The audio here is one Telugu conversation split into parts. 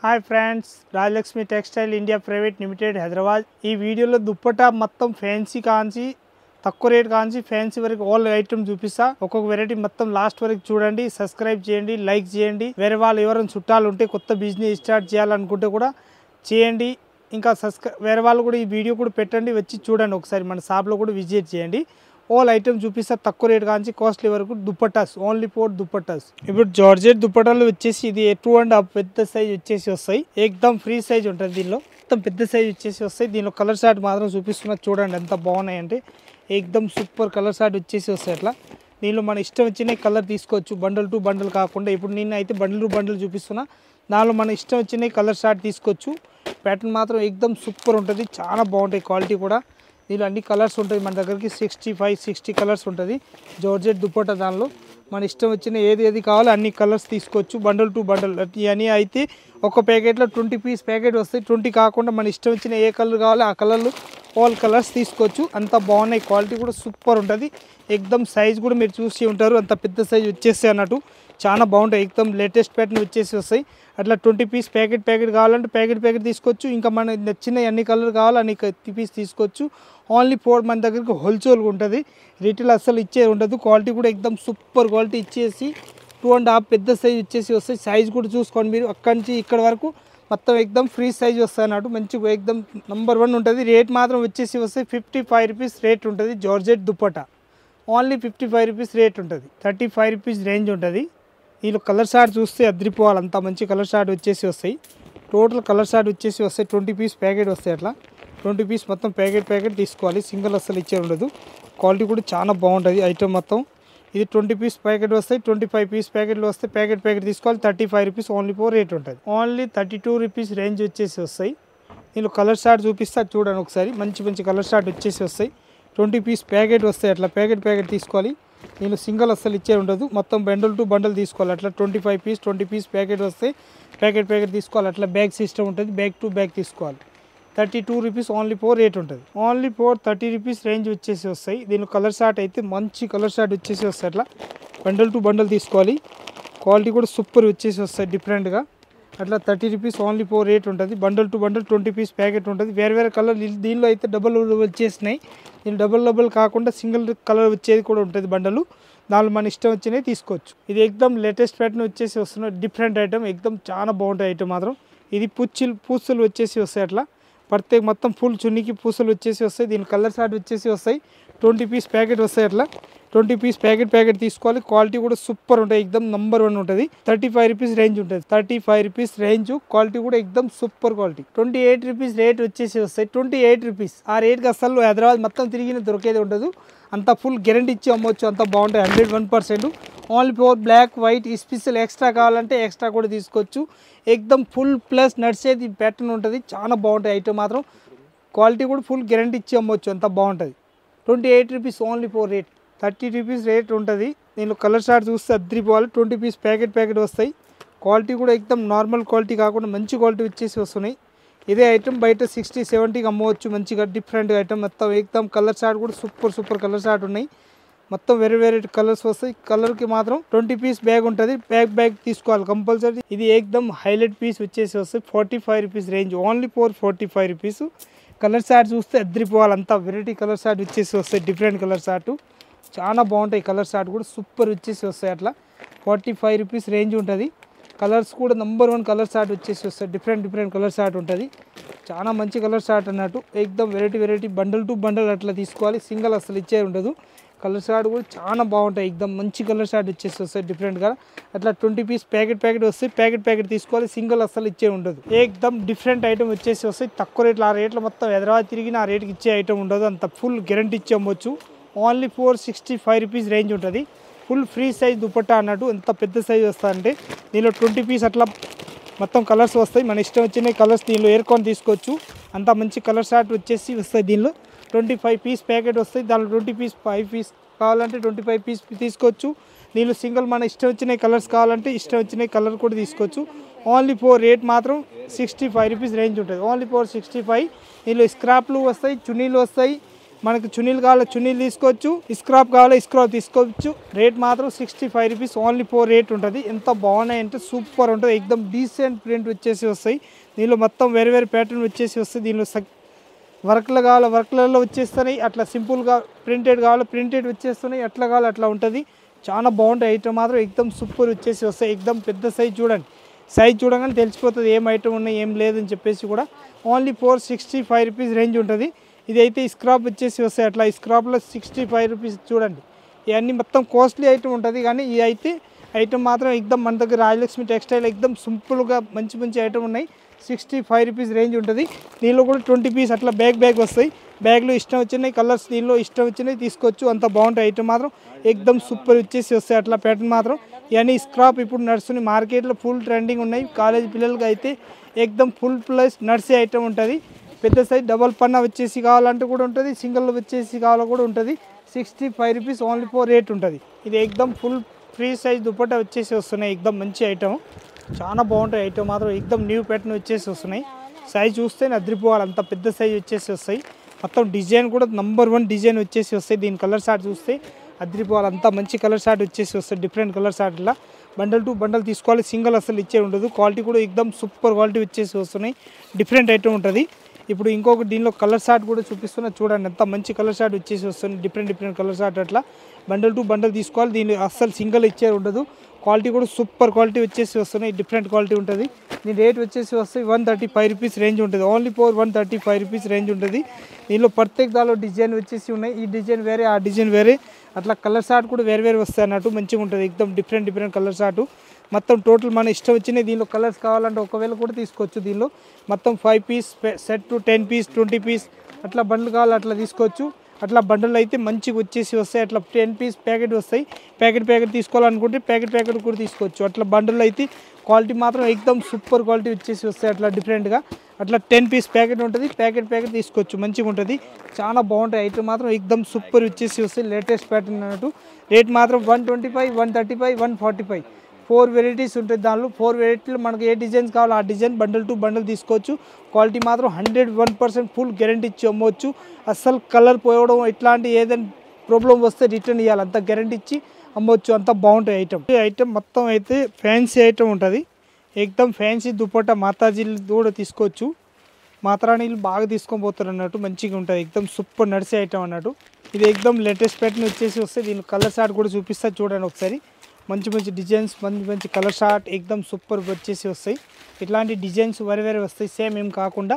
Hi friends, Rajalakshmi textile India private limited Hyderabad. ఈ వీడియోలో దుప్పటా మొత్తం ఫ్యాన్సీ కాంచి తక్కువ రేట్ కాంచి ఫ్యాన్సీ వరకు ఆల్ ఐటమ్ చూపిస్తా. ఒక్కొక్క వెరైటీ మొత్తం లాస్ట్ వరకు చూడండి, సబ్స్క్రైబ్ చేయండి, లైక్ చేయండి. వేరే వాళ్ళు ఎవరైనా చుట్టాలు ఉంటే కొత్త బిజినెస్ స్టార్ట్ చేయాలనుకుంటే కూడా చేయండి. ఇంకా వేరే వాళ్ళు కూడా ఈ వీడియో కూడా పెట్టండి, వచ్చి చూడండి. ఒకసారి మన షాప్లో కూడా విజిట్ చేయండి. ఆల్ ఐటమ్ చూపిస్తా తక్కువ రేట్ కాంచి కాస్ట్లీ వరకు. Dupattas only four dupattas. ఇప్పుడు జార్జెట్ దుప్పటాలు వచ్చేసి ఇది 2.5 పెద్ద సైజ్ వచ్చేసి వస్తాయి. ఏకదమ్ ఫ్రీ సైజ్ ఉంటుంది. దీనిలో మొత్తం పెద్ద సైజ్ వచ్చేసి వస్తాయి. దీనిలో కలర్ షార్ట్ మాత్రం చూపిస్తున్నా చూడండి ఎంత బాగున్నాయి అంటే. ఏకదమ్ సూపర్ కలర్ షార్ట్ వచ్చేసి వస్తాయి. అట్లా దీనిలో మన ఇష్టం వచ్చిన కలర్ తీసుకోవచ్చు, బండల్ టు బండల్ కాకుండా. ఇప్పుడు నేను అయితే బండల్ టు బండల్ చూపిస్తున్నా. దానిలో మన ఇష్టం వచ్చిన కలర్ షార్ట్ తీసుకోవచ్చు. ప్యాటర్న్ మాత్రం ఏకదమ్ సూపర్ ఉంటుంది, చాలా బాగుంటాయి. క్వాలిటీ కూడా దీనిలో అన్ని కలర్స్ ఉంటుంది. మన దగ్గరికి 60 కలర్స్ ఉంటుంది జార్జెట్ దుప్పటా. దానిలో మన ఇష్టం వచ్చిన ఏది కావాలో అన్ని కలర్స్ తీసుకోవచ్చు. బండల్ టు బండల్ ఇవన్నీ అయితే ఒక ప్యాకెట్లో 20 పీస్ ప్యాకెట్ వస్తాయి. 20 కాకుండా మన ఇష్టం వచ్చిన ఏ కలర్ కావాలో ఆ కలర్లు ఆల్ కలర్స్ తీసుకోవచ్చు. అంత బాగున్నాయి, క్వాలిటీ కూడా సూపర్ ఉంటుంది. ఏకదమ్ సైజ్ కూడా మీరు చూసి ఉంటారు, అంత పెద్ద సైజ్ వచ్చేసి అన్నట్టు చాలా బాగుంటాయి. ఏకదమ్ లేటెస్ట్ ప్యాటర్న్ వచ్చేసి వస్తాయి. అట్లా 20 పీస్ ప్యాకెట్ కావాలంటే ప్యాకెట్ తీసుకోవచ్చు. ఇంకా మన నచ్చిన అన్ని కలర్ కావాలో అన్ని పీస్ తీసుకోవచ్చు. ఓన్లీ 4 మన దగ్గరికి హోల్సేల్గా ఉంటుంది, రీటైల్ అస్సలు ఇచ్చే ఉండదు. క్వాలిటీ కూడా ఏకదమ్ సూపర్ క్వాలిటీ ఇచ్చేసి 2.5 పెద్ద సైజ్ వచ్చేసి వస్తాయి. సైజ్ కూడా చూసుకోండి మీరు, అక్కడి నుంచి ఇక్కడ వరకు మొత్తం ఏకదమ్ ఫ్రీ సైజ్ వస్తాయి అన్నట్టు. మంచిగా ఏకదమ్ నంబర్ 1 ఉంటుంది. రేట్ మాత్రం వచ్చేసి వస్తాయి 55 రూపీస్ రేట్ ఉంటుంది. Georgette dupatta only 55 rupees rate ఉంటుంది. 35 రూపీస్ రేంజ్ ఉంటుంది. వీళ్ళు కలర్ షార్ట్ చూస్తే అద్రిపోవాలి, అంత మంచి కలర్ షార్ట్ వచ్చేసి వస్తాయి. టోటల్ కలర్ షార్ట్ వచ్చేసి వస్తాయి 20 పీస్ ప్యాకెట్ వస్తాయి. అట్లా 20 పీస్ మొత్తం ప్యాకెట్ తీసుకోవాలి, సింగిల్ అస్సలు ఇచ్చే ఉండదు. క్వాలిటీ కూడా చాలా బాగుంటుంది ఐటమ్ మొత్తం. ఇది 20 పీస్ ప్యాకెట్ వస్తాయి. 25 పీస్ ప్యాకెట్లు వస్తాయి. ప్యాకెట్ తీసుకోవాలి. 35 రూపీస్ ఓన్లీ 4 రేట్ ఉంటుంది. ఓన్లీ 32 రూపీస్ రేంజ్ వచ్చేసి వస్తాయి. నేను కలర్ షార్ట్ చూపిస్తా చూడండి ఒకసారి. మంచి కలర్ షార్ట్ వచ్చేసి వస్తాయి. 20 పీస్ ప్యాకెట్ వస్తాయి. అట్లా ప్యాకెట్ తీసుకోవాలి. నేను సింగిల్ అస్సలు ఇచ్చే ఉండదు, మొత్తం బండల్ టు బండల్ తీసుకోవాలి. అట్లా 25 పీస్ 20 పీస్ ప్యాకెట్ వస్తాయి. ప్యాకెట్ తీసుకోవాలి. అట్లా బ్యాగ్ సిస్టమ్ ఉంటుంది, బ్యాగ్ టు బ్యాగ్ తీసుకోవాలి. 32 రూపీస్ ఓన్లీ 4 రేట్ ఉంటుంది. ఓన్లీ 30 రూపీస్ రేంజ్ వచ్చేసి వస్తాయి. దీని కలర్ షార్ట్ అయితే మంచి కలర్ షార్ట్ వచ్చేసి వస్తాయి. అట్లా బండల్ టు బండల్ తీసుకోవాలి. క్వాలిటీ కూడా సూపర్ వచ్చేసి వస్తాయి డిఫరెంట్గా. అట్లా 30 రూపీస్ ఓన్లీ 4 రేట్ ఉంటుంది. Bundle to bundle 20 piece packet ఉంటుంది. వేరే కలర్. దీనిలో అయితే డబల్ వచ్చేసినాయి. దీని డబల్ కాకుండా సింగిల్ కలర్ వచ్చేది కూడా ఉంటుంది బండలు. దానిలో మన ఇష్టం వచ్చినవి తీసుకోవచ్చు. ఇది ఏకదమ్ లేటెస్ట్ ప్యాటర్న్ వచ్చేసి వస్తున్నాయి. డిఫరెంట్ ఐటమ్, ఏకదమ్ చాలా బాగుంటాయి ఐటమ్ మాత్రం. ఇది పూసలు వచ్చేసి వస్తాయి. అట్లా పడితే మొత్తం ఫుల్ చున్నీకి పూసలు వచ్చేసి వస్తాయి. దీని కలర్ షార్ట్ వచ్చేసి వస్తాయి. 20 పీస్ ప్యాకెట్ వస్తాయి. అట్లా 20 పీస్ ప్యాకెట్ తీసుకోవాలి. క్వాలిటీ కూడా సూపర్ ఉంటాయి, ఏకదమ్ నంబర్ 1 ఉంటుంది. 35 రూపీస్ రేంజ్ ఉంటుంది. 35 రూపీస్ రేంజ్. క్వాలిటీ కూడా ఏకదమ్ సూపర్ క్వాలిటీ. 28 రూపీస్ రేట్ వచ్చేసి వస్తాయి. 28 రూపీస్ ఆ రేట్కి అసలు హైదరాబాద్ మొత్తం తిరిగిన దొరికేది ఉండదు. అంత ఫుల్ గ్యారెంటీ ఇచ్చి అమ్మవచ్చు, అంత బాగుంటాయి. 101%. Only 4 black white special extra కావాలంటే ఎక్స్ట్రా కూడా తీసుకోవచ్చు. ఏకదమ్ ఫుల్ ప్లస్ నడిచేది ప్యాటర్న్ ఉంటుంది, చాలా బాగుంటాయి ఐటమ్ మాత్రం. క్వాలిటీ కూడా ఫుల్ గ్యారెంటీ ఇచ్చి అమ్మవచ్చు, అంత బాగుంటుంది. 28 rupees only 4 rate. 30 rupees rate ఉంటుంది. నేను కలర్ షార్ట్ చూస్తే అద్రిపోవాలి. 20 పీస్ ప్యాకెట్ వస్తాయి. క్వాలిటీ కూడా ఏకదమ్ నార్మల్ క్వాలిటీ కాకుండా మంచి క్వాలిటీ వచ్చేసి వస్తున్నాయి. ఇదే ఐటమ్ బయట 60-70కి అమ్మవచ్చు మంచిగా. డిఫరెంట్ ఐటమ్ మొత్తం ఏకదమ్. కలర్ షార్ట్ కూడా సూపర్ కలర్ షార్ట్ ఉన్నాయి. మొత్తం వేరే కలర్స్ వస్తాయి. కలర్కి మాత్రం 20 పీస్ బ్యాగ్ ఉంటుంది. బ్యాగ్ తీసుకోవాలి కంపల్సరీ. ఇది ఏకదమ్ హైలైట్ పీస్ వచ్చేసి వస్తాయి. 45 rupees range only 45 rupees. Colour short చూస్తే అద్రిపోవాలి, అంతా వెరైటీ కలర్ షార్ట్ వచ్చేసి వస్తాయి. డిఫరెంట్ కలర్ షార్ట్ చాలా బాగుంటాయి. కలర్ షార్ట్ కూడా సూపర్ వచ్చేసి వస్తాయి. అట్లా 45 రూపీస్ రేంజ్ ఉంటుంది. కలర్స్ కూడా నంబర్ 1 కలర్ షార్ట్ వచ్చేసి వస్తాయి. డిఫరెంట్ కలర్ షార్ట్ ఉంటుంది. చాలా మంచి కలర్ షార్ట్ అన్నట్టు. ఏకదమ్ వెరైటీ బండల్ టు బండల్ అట్లా తీసుకోవాలి, సింగిల్ అసలు ఇచ్చే ఉండదు. కలర్ షార్ట్ కూడా చాలా బాగుంటాయి. ఏకదమ్ మంచి కలర్ షార్ట్ వచ్చేసి వస్తాయి డిఫరెంట్గా. అట్లా 20 పీస్ ప్యాకెట్ వస్తాయి. ప్యాకెట్ తీసుకోవాలి, సింగిల్ అసలు ఇచ్చే ఉండదు. ఏకదమ్ డిఫరెంట్ ఐటమ్ వచ్చేసి వస్తాయి. తక్కువ రేట్లు, ఆ రేట్లో మొత్తం హైదరాబాద్ తిరిగిన ఆ రేట్కి ఇచ్చే ఐటమ్ ఉండదు, అంత ఫుల్ గ్యారెంటీ ఇచ్చి అమ్మవచ్చు. ఓన్లీ 465 రూపీస్ రేంజ్ ఉంటుంది. ఫుల్ ఫ్రీ సైజ్ దుపట్టా అన్నట్టు. ఎంత పెద్ద సైజ్ వస్తుందంటే దీనిలో 20 పీస్ అట్లా మొత్తం కలర్స్ వస్తాయి. మన ఇష్టం వచ్చిన కలర్స్ దీనిలో ఏర్కొని తీసుకోవచ్చు. అంత మంచి కలర్ షార్ట్ వచ్చేసి వస్తాయి. దీనిలో 25 పీస్ ప్యాకెట్ వస్తాయి. దానిలో 20 పీస్ 5 పీస్ కావాలంటే 25 పీస్ తీసుకోవచ్చు. దీనిలో సింగిల్ మన ఇష్టం వచ్చిన కలర్స్ కావాలంటే ఇష్టం వచ్చిన కలర్ కూడా తీసుకోవచ్చు. ఓన్లీ 4 రేట్ మాత్రం 65 రూపీస్ రేంజ్ ఉంటుంది. ఓన్లీ 465. దీనిలో స్క్రాప్లు వస్తాయి, చున్నీలు వస్తాయి, మనకి చున్నీలు కావాలా చున్నీలు తీసుకోవచ్చు, స్క్రాప్ కావాలా స్క్రాప్ తీసుకోవచ్చు. రేట్ మాత్రం 65 రూపీస్ ఓన్లీ 4 రేట్ ఉంటుంది. ఎంత బాగున్నాయి అంటే సూపర్ ఉంటుంది. ఎక్దమ్ డీసెంట్ ప్రింట్ వచ్చేసి వస్తాయి. దీనిలో మొత్తం వేరే వేరే ప్యాటర్న్ వచ్చేసి వస్తాయి. దీనిలో వర్క్లు కావాలా వర్క్లలో వచ్చేస్తున్నాయి, అట్లా సింపుల్గా ప్రింటెడ్ కావాలా ప్రింటెడ్ వచ్చేస్తున్నాయి, ఎట్లా కావాలా అట్లా ఉంటుంది. చాలా బాగుంటాయి. ఐటమ్ మాత్రం ఎక్దమ్ సూపర్ వచ్చేసి వస్తాయి. ఎక్దమ్ పెద్ద సైజ్ చూడండి, సైజ్ చూడగానే తెలిసిపోతుంది ఏం ఐటమ్ ఉన్నాయి ఏం లేదని చెప్పేసి కూడా. ఓన్లీ 465 రూపీస్ రేంజ్ ఉంటుంది. ఇది అయితే స్క్రాప్ వచ్చేసి వస్తాయి. అట్లా స్క్రాప్లో 65 రూపీస్ చూడండి. ఇవన్నీ మొత్తం కాస్ట్లీ ఐటమ్ ఉంటుంది, కానీ ఈ అయితే ఐటమ్ మాత్రం ఎక్దమ్ మన దగ్గర రాజలక్ష్మి టెక్స్టైల్ ఎక్దమ్ సింపుల్గా మంచి మంచి ఐటమ్ ఉన్నాయి. 65 రూపీస్ రేంజ్ ఉంటుంది. దీనిలో కూడా 20 పీస్ అట్లా బ్యాగ్ వస్తాయి. బ్యాగ్లో ఇష్టం వచ్చినాయి కలర్స్, దీనిలో ఇష్టం వచ్చినాయి తీసుకోవచ్చు. అంత బాగుంటాయి. ఐటమ్ మాత్రం ఎక్దమ్ సూపర్ వచ్చేసి వస్తాయి. అట్లా ప్యాటర్న్ మాత్రం ఇవన్నీ స్క్రాప్ ఇప్పుడు నడుస్తుంది మార్కెట్లో, ఫుల్ ట్రెండింగ్ ఉన్నాయి. కాలేజ్ పిల్లలకి అయితే ఎక్దమ్ ఫుల్ ప్లస్ నడిచే ఐటమ్ ఉంటుంది. పెద్ద సైజ్ డబల్ పన్నా వచ్చేసి కావాలంటే కూడా ఉంటుంది, సింగిల్ వచ్చేసి కావాలో కూడా ఉంటుంది. 65 రూపీస్ ఓన్లీ 4 రేట్ ఉంటుంది. ఇది ఎక్దమ్ ఫుల్ ఫ్రీ సైజ్ దుపట్టా వచ్చేసి వస్తున్నాయి. ఎక్దమ్ మంచి ఐటమ్, చాలా బాగుంటాయి. ఐటమ్ మాత్రం ఎక్దమ్ న్యూ ప్యాటర్న్ వచ్చేసి వస్తున్నాయి. సైజ్ చూస్తే అద్రిపోవాలి, అంత పెద్ద సైజ్ వచ్చేసి వస్తాయి. మొత్తం డిజైన్ కూడా నంబర్ 1 డిజైన్ వచ్చేసి వస్తాయి. దీని కలర్ షార్ట్ చూస్తే అద్రిపోవాలి, అంత మంచి కలర్ షార్ట్ వచ్చేసి వస్తాయి. డిఫరెంట్ కలర్ షార్ట్లా బండల్ టు బండల్ తీసుకోవాలి, సింగిల్ అసలు ఇచ్చే ఉండదు. క్వాలిటీ కూడా ఎక్దమ్ సూపర్ క్వాలిటీ వచ్చేసి వస్తున్నాయి. డిఫరెంట్ ఐటమ్ ఉంటుంది. ఇప్పుడు ఇంకొక దీనిలో కలర్ షార్ట్ కూడా చూపిస్తున్నా చూడండి, ఎంత మంచి కలర్ షార్ట్ వచ్చేసి వస్తుంది. డిఫరెంట్ కలర్ షార్ట్ అట్లా బండల్ టు బండల్ తీసుకోవాలి. దీని అస్సలు సింగిల్ ఇచ్చే ఉండదు. క్వాలిటీ కూడా సూపర్ క్వాలిటీ వచ్చేసి వస్తున్నాయి. డిఫరెంట్ క్వాలిటీ ఉంటుంది. దీని రేట్ వచ్చేసి వస్తాయి 135 రూపీస్ రేంజ్ ఉంటుంది. ఓన్లీ 135 రూపీస్ రేంజ్ ఉంటుంది. దీనిలో ప్రత్యేక దానిలో డిజైన్ వచ్చేసి ఉన్నాయి. ఈ డిజైన్ వేరే ఆ డిజైన్ వేరే, అట్లా కలర్ షార్ట్ కూడా వేరే వస్తాయి అన్నట్టు. మంచిగా ఉంటుంది. ఎక్దమ్ డిఫరెంట్ కలర్ షార్ట్. మొత్తం టోటల్ మన ఇష్టం వచ్చినాయి. దీనిలో కలర్స్ కావాలంటే ఒకవేళ కూడా తీసుకోవచ్చు. దీనిలో మొత్తం 5 piece set to 10 piece 20 piece అట్లా బండ్లు కావాలి అట్లా తీసుకోవచ్చు. అట్లా బండ్లు అయితే మంచిగా వచ్చేసి వస్తాయి. అట్లా 10 పీస్ ప్యాకెట్ వస్తాయి. ప్యాకెట్ తీసుకోవాలనుకుంటే ప్యాకెట్ కూడా తీసుకోవచ్చు. అట్లా బండ్లు అయితే క్వాలిటీ మాత్రం ఎక్దమ్ సూపర్ క్వాలిటీ వచ్చేసి వస్తాయి. అట్లా డిఫరెంట్గా అట్లా 10 పీస్ ప్యాకెట్ ఉంటుంది. ప్యాకెట్ తీసుకోవచ్చు, మంచిగా ఉంటుంది. చాలా బాగుంటాయి. ఐటమ్ మాత్రం ఎక్దమ్ సూపర్ వచ్చేసి వస్తాయి. లేటెస్ట్ ప్యాటర్న్ అన్నట్టు. రేట్ మాత్రం 125, 135, 145 4 వెరైటీస్ ఉంటాయి. దానిలో 4 వెరైటీలు మనకు ఏ డిజైన్స్ కావాలో ఆ డిజైన్ బండల్ టు బండల్ తీసుకోవచ్చు. క్వాలిటీ మాత్రం 101% ఫుల్ గ్యారంటీ ఇచ్చి అమ్మవచ్చు. అస్సలు కలర్ పోవడం ఇట్లాంటి ఏదైనా ప్రాబ్లం వస్తే రిటర్న్ ఇవ్వాలి, అంత గ్యారంటీ ఇచ్చి అమ్మవచ్చు. అంత బాగుంటాయి ఐటమ్. ఈ ఐటమ్ మొత్తం అయితే ఫ్యాన్సీ ఐటమ్ ఉంటుంది. ఎక్దమ్ ఫ్యాన్సీ దుపట్టా మాతాజీలు కూడా తీసుకోవచ్చు. మాతారాణీలు బాగా తీసుకొని పోతారు అన్నట్టు. మంచిగా ఉంటుంది. ఎక్దమ్ సూపర్ నడిచే ఐటమ్ అన్నట్టు. ఇది ఎక్దమ్ లేటెస్ట్ ప్యాటర్న్ వచ్చేసి వస్తే దీని కలర్ షార్ట్ కూడా చూపిస్తా చూడండి ఒకసారి. మంచి డిజైన్స్, మంచి కలర్ షార్ట్ ఎక్దమ్ సూపర్ వచ్చేసి వస్తాయి. ఇట్లాంటి డిజైన్స్ వేరే వస్తాయి. సేమ్ ఏం కాకుండా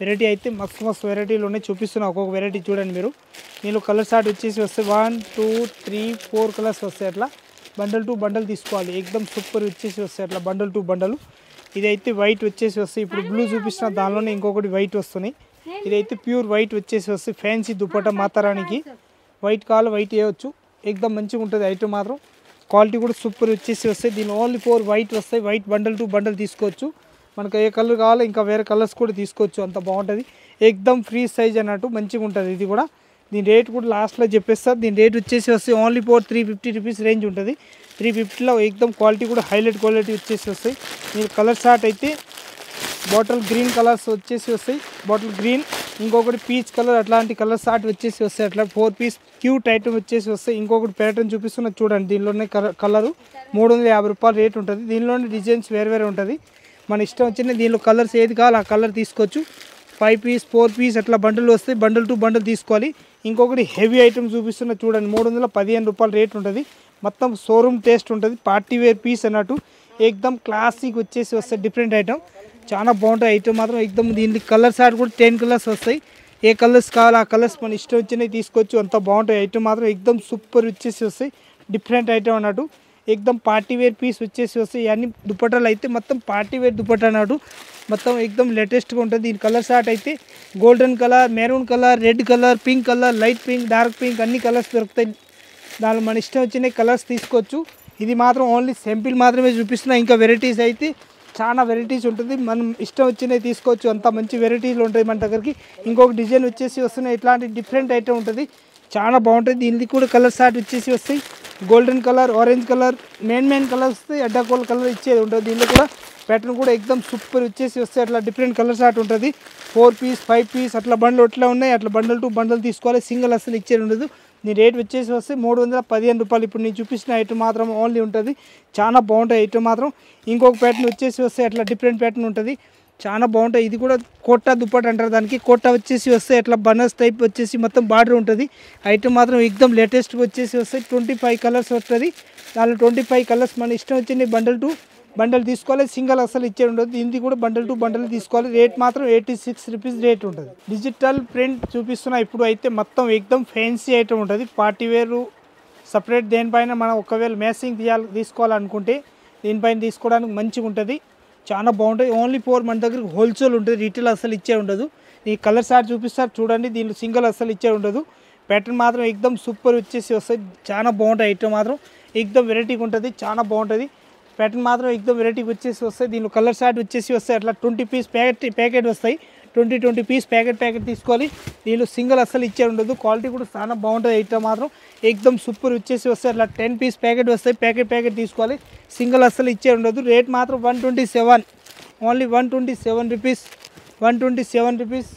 వెరైటీ అయితే మస్తు వెరైటీలు ఉన్నాయి. చూపిస్తున్నా ఒక్కొక్క వెరైటీ చూడండి మీరు. దీనిలో కలర్ షార్ట్ వచ్చేసి వస్తాయి 1, 2, 3, 4 కలర్స్ వస్తాయి. అట్లా బండల్ టు బండల్ తీసుకోవాలి. ఎక్దమ్ సూపర్ వచ్చేసి వస్తాయి. అట్లా బండల్ టు బండల్. ఇదైతే వైట్ వచ్చేసి వస్తాయి. ఇప్పుడు బ్లూ చూపిస్తున్న దానిలోనే ఇంకొకటి వైట్ వస్తున్నాయి. ఇదైతే ప్యూర్ వైట్ వచ్చేసి వస్తాయి. ఫ్యాన్సీ దుపట్టా మాతారానికి వైట్ కావాలి వైట్ వేయవచ్చు. ఎక్దమ్ మంచిగా ఉంటుంది ఐటమ్ మాత్రం. క్వాలిటీ కూడా సూపర్ వచ్చేసి వస్తాయి. దీని ఓన్లీ 4 వైట్ వస్తాయి. వైట్ బండల్ టు బండల్ తీసుకోవచ్చు. మనకు ఏ కలర్ కావాలో ఇంకా వేరే కలర్స్ కూడా తీసుకోవచ్చు. అంత బాగుంటుంది. ఎక్దమ్ ఫ్రీ సైజ్ అన్నట్టు మంచిగా ఉంటుంది. ఇది కూడా దీని రేట్ కూడా లాస్ట్లో చెప్పేస్తారు. దీని రేట్ వచ్చేసి వస్తాయి ఓన్లీ 350 రూపీస్ రేంజ్ ఉంటుంది. 350లో ఎక్దమ్ క్వాలిటీ కూడా హైలైట్ క్వాలిటీ వచ్చేసి వస్తాయి. మీరు కలర్ షార్ట్ అయితే బాటిల్ గ్రీన్ కలర్స్ వచ్చేసి వస్తాయి. బాటిల్ గ్రీన్, ఇంకొకటి పీచ్ కలర్, అట్లాంటి కలర్ షార్ట్ వచ్చేసి వస్తాయి. అట్లా 4 పీస్ క్యూట్ ఐటమ్ వచ్చేసి వస్తాయి. ఇంకొకటి ప్యాటర్న్ చూపిస్తున్నా చూడండి. దీనిలోనే కలరు 350 రూపాయలు రేట్ ఉంటుంది. దీనిలోనే డిజైన్స్ వేరే ఉంటుంది. మన ఇష్టం వచ్చిన దీనిలో కలర్స్ ఏది కావాలో ఆ కలర్ తీసుకోవచ్చు. 5 పీస్ 4 పీస్ అట్లా బండిల్ వస్తాయి. బండిల్ టు బండిల్ తీసుకోవాలి. ఇంకొకటి హెవీ ఐటమ్ చూపిస్తున్నా చూడండి. 315 రూపాయలు రేట్ ఉంటుంది. మొత్తం షోరూమ్ టేస్ట్ ఉంటుంది. పార్టీ వేర్ పీస్ అన్నట్టు. ఎక్దమ్ క్లాసిక్ వచ్చేసి వస్తాయి. డిఫరెంట్ ఐటమ్, చాలా బాగుంటాయి ఐటమ్ మాత్రం. ఎక్దమ్ దీనికి కలర్ షార్ట్ కూడా 10 కలర్స్ వస్తాయి. ఏ కలర్స్ కావాలో ఆ కలర్స్ మన ఇష్టం వచ్చినవి తీసుకోవచ్చు. అంత బాగుంటాయి ఐటమ్ మాత్రం. ఎక్దమ్ సూపర్ వచ్చేసి వస్తాయి. డిఫరెంట్ ఐటమ్ అన్నట్టు. ఎక్దమ్ పార్టీ వేర్ పీస్ వచ్చేసి వస్తాయి. ఇవన్నీ దుపట్టాలు అయితే మొత్తం పార్టీ వేర్ దుపట్టా అన్నట్టు. మొత్తం ఎక్దమ్ లేటెస్ట్గా ఉంటుంది. దీని కలర్ షార్ట్ అయితే golden colour, maroon colour, red colour, pink colour, light pink, dark pink అన్ని కలర్స్ దొరుకుతాయి. దానిలో మన ఇష్టం వచ్చిన కలర్స్ తీసుకోవచ్చు. ఇది మాత్రం ఓన్లీ సింపుల్ మాత్రమే చూపిస్తున్నా. ఇంకా వెరైటీస్ అయితే చాలా వెరైటీస్ ఉంటుంది. మనం ఇష్టం వచ్చినవి తీసుకోవచ్చు. అంత మంచి వెరైటీలు ఉంటాయి మన దగ్గరికి. ఇంకొక డిజైన్ వచ్చేసి వస్తున్నాయి. ఇట్లాంటి డిఫరెంట్ ఐటమ్ ఉంటుంది. చాలా బాగుంటుంది. దీనికి కూడా కలర్ షార్ట్ వచ్చేసి వస్తాయి. Golden colour, orange colour, main colour వస్తాయి. అడ్డాకోల్ కలర్ ఇచ్చేది ఉంటుంది. దీనిలో కూడా ప్యాటర్న్ కూడా ఎక్దమ్ సూపర్ వచ్చేసి వస్తే అట్లా డిఫరెంట్ కలర్ చార్ట్ ఉంటుంది. 4 పీస్ 5 పీస్ అట్లా బండ్లు ఎట్లా ఉన్నాయి అట్లా బండల్ టు బండల్ తీసుకోవాలి. సింగిల్ అసలు ఇచ్చేది ఉండదు. నీ రేట్ వచ్చేసి వస్తే 315 రూపాయలు. ఇప్పుడు నేను చూపించిన ఐటమ్ మాత్రం ఓన్లీ ఉంటుంది. చాలా బాగుంటుంది ఐటమ్ మాత్రం. ఇంకొక ప్యాటర్న్ వచ్చేసి వస్తే అట్లా డిఫరెంట్ ప్యాటర్న్ ఉంటుంది. చాలా బాగుంటుంది. ఇది కూడా కోటా దుప్పట అంటారు దానికి. కోటా వచ్చేసి వస్తే అట్లా బనర్స్ టైప్ వచ్చేసి మొత్తం బార్డర్ ఉంటుంది. ఐటమ్ మాత్రం ఎక్దమ్ లేటెస్ట్ వచ్చేసి వస్తే 25 కలర్స్ వస్తుంది. దానిలో 25 కలర్స్ మన ఇష్టం వచ్చింది. బండల్ టు బండల్ తీసుకోవాలి. సింగల్ అసలు ఇచ్చే ఉండదు. ఇది కూడా బండల్ టు బండల్ తీసుకోవాలి. రేట్ మాత్రం 86 రూపీస్ రేట్ ఉంటుంది. డిజిటల్ ప్రింట్ చూపిస్తున్నా ఇప్పుడు అయితే మొత్తం ఎక్దమ్ ఫ్యాన్సీ ఐటమ్ ఉంటుంది. పార్టీ వేర్ సపరేట్ దేనిపైన మనం ఒకవేళ మ్యాచింగ్ తీసుకోవాలనుకుంటే దీనిపైన తీసుకోవడానికి మంచిగా ఉంటుంది. చాలా బాగుంటుంది. ఓన్లీ ఫోర్ మన దగ్గర హోల్సేల్ ఉంటుంది. రీటైల్ అసలు ఇచ్చే ఉండదు. ఈ కలర్ చార్ట్ చూపిస్తారు చూడండి. దీనిలో సింగిల్ అసలు ఇచ్చే ఉండదు. ప్యాటర్న్ మాత్రం ఎక్దమ్ సూపర్ వచ్చేసి వస్తుంది. చాలా బాగుంటుంది ఐటమ్ మాత్రం. ఎక్దమ్ వెరైటీగా ఉంటుంది. చాలా బాగుంటుంది. ప్యాటర్న్ మాత్రం ఎక్దమ్ వెరైటీగా వచ్చేసి వస్తాయి. దీనిలో కలర్ చార్ట్ వచ్చేసి వస్తాయి. అట్లా 20 పీస్ ప్యాకెట్ వస్తాయి. 20 పీస్ ప్యాకెట్ తీసుకోవాలి. దీనిలో సింగిల్ అసలు ఇచ్చే ఉండదు. క్వాలిటీ కూడా చాలా బాగుంటుంది ఐటమ్ మాత్రం. ఎక్దమ్ సూపర్ వచ్చేసి వస్తాయి. అట్లా 10 పీస్ ప్యాకెట్ వస్తాయి. ప్యాకెట్ తీసుకోవాలి. సింగిల్ అసలు ఇచ్చే ఉండదు. రేట్ మాత్రం 127 ఓన్లీ 127 రూపీస్. 127 రూపీస్.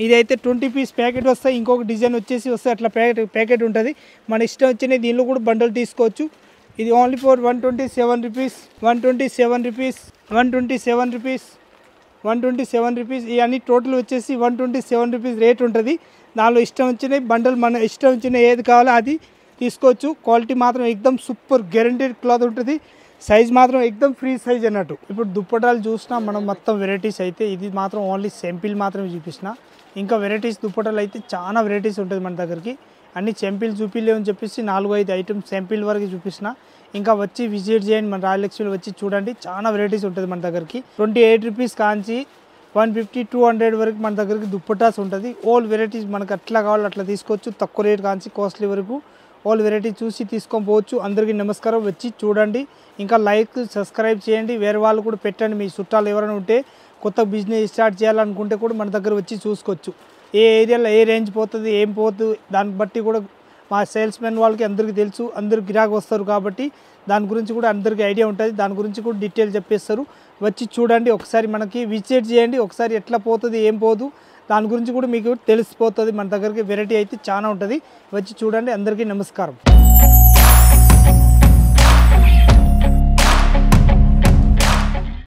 ఇదైతే 20 పీస్ ప్యాకెట్ వస్తాయి. ఇంకొక డిజైన్ వచ్చేసి వస్తాయి. అట్లా ప్యాకెట్ ఉంటుంది. మన ఇష్టం వచ్చినాయి. దీనిలో కూడా బండల్ తీసుకోవచ్చు. ఇది only for 127 rupees. 127 rupees. 127 rupees. 127 rupees. ఇవన్నీ టోటల్ వచ్చేసి 127 రూపీస్ రేట్ ఉంటుంది. దానిలో ఇష్టం వచ్చినాయి బండల్ మన ఇష్టం వచ్చిన ఏది కావాలో అది తీసుకోవచ్చు. క్వాలిటీ మాత్రం ఎక్దమ్ సూపర్ గ్యారంటీడ్ క్లాత్ ఉంటుంది. సైజ్ మాత్రం ఎక్దమ్ ఫ్రీ సైజ్ అన్నట్టు. ఇప్పుడు దుప్పటాలు చూసినా మనం మొత్తం వెరైటీస్ అయితే ఇది మాత్రం ఓన్లీ సింపుల్ మాత్రమే చూపించిన. ఇంకా వెరైటీస్ దుప్పటాలు అయితే చాలా వెరైటీస్ ఉంటుంది మన దగ్గరికి. అన్ని సింపుల్ చూపిలేమని చెప్పేసి 4-5 ఐటమ్స్ సింపుల్ వరకు చూపించిన. ఇంకా వచ్చి విజిట్ చేయండి మన రాయల్ లక్ష్మిలో వచ్చి చూడండి. చాలా వెరైటీస్ ఉంటుంది మన దగ్గరికి. 28 రూపీస్ కాంచి 150-200 వరకు మన దగ్గరికి దుప్పటాస్ ఉంటుంది. ఆల్ వెరైటీస్ మనకు అట్లా కావాలి అట్లా తీసుకోవచ్చు. తక్కువ రేట్ కాంచి కాస్ట్లీ వరకు ఆల్ వెరైటీ చూసి తీసుకొని పోవచ్చు. అందరికీ నమస్కారం. వచ్చి చూడండి. ఇంకా లైక్ సబ్స్క్రైబ్ చేయండి. వేరే వాళ్ళు కూడా పెట్టండి. మీ చుట్టాలు ఎవరైనా ఉంటే కొత్త బిజినెస్ స్టార్ట్ చేయాలనుకుంటే కూడా మన దగ్గర వచ్చి చూసుకోవచ్చు. ఏ ఏరియాలో ఏ రేంజ్ పోతుంది ఏం పోతుంది దాన్ని బట్టి కూడా మా సేల్స్ మెన్ వాళ్ళకి అందరికీ తెలుసు. అందరు గిరాకు వస్తారు కాబట్టి దాని గురించి కూడా అందరికీ ఐడియా ఉంటుంది. దాని గురించి కూడా డీటెయిల్ చెప్పేస్తారు. వచ్చి చూడండి. ఒకసారి మనకి విజిట్ చేయండి. ఒకసారి ఎట్లా పోతుంది ఏం పోదు దాని గురించి కూడా మీకు తెలిసిపోతుంది. మన దగ్గరికి వెరైటీ అయితే చాలా ఉంటుంది. వచ్చి చూడండి. అందరికీ నమస్కారం.